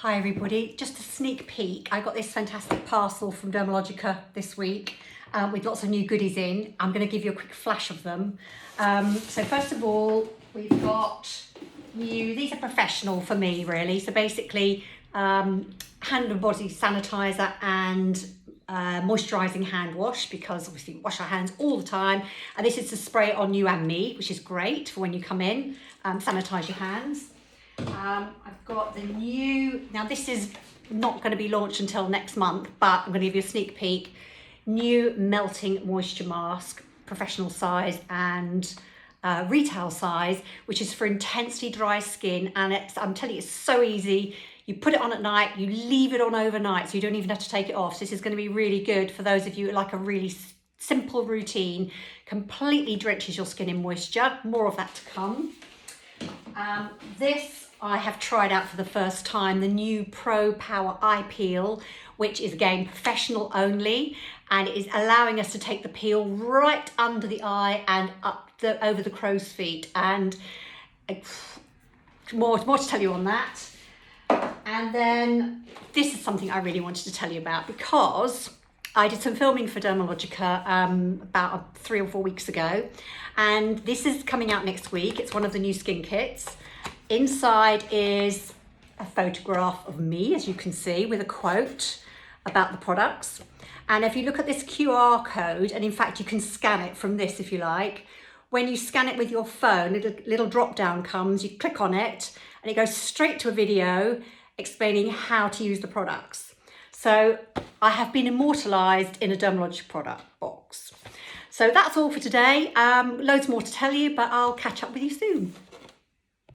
Hi everybody, just a sneak peek. I got this fantastic parcel from Dermalogica this week with lots of new goodies in. I'm going to give you a quick flash of them. So first of all, we've got these are professional for me really. So basically hand and body sanitizer and moisturising hand wash, because obviously we wash our hands all the time. And this is to spray on you and me, which is great for when you come in, sanitise your hands. I've got the new, now this is not going to be launched until next month, but I'm going to give you a sneak peek. New melting moisture mask, professional size and retail size, which is for intensely dry skin. And I'm telling you, it's so easy. You put it on at night, you leave it on overnight, so you don't even have to take it off. So this is going to be really good for those of you who like a really simple routine, completely drenches your skin in moisture. More of that to come. This I have tried out for the first time, the new Pro Power Eye Peel, which is again professional only, and it is allowing us to take the peel right under the eye and up over the crow's feet, and more to tell you on that. And then this is something I really wanted to tell you about, because I did some filming for Dermalogica about 3 or 4 weeks ago, and this is coming out next week. It's one of the new skin kits. Inside is a photograph of me, as you can see, with a quote about the products. And if you look at this QR code, and in fact you can scan it from this if you like, when you scan it with your phone, a little drop down comes, you click on it, and it goes straight to a video explaining how to use the products. So I have been immortalised in a Dermalogica product box. So that's all for today. Loads more to tell you, but I'll catch up with you soon.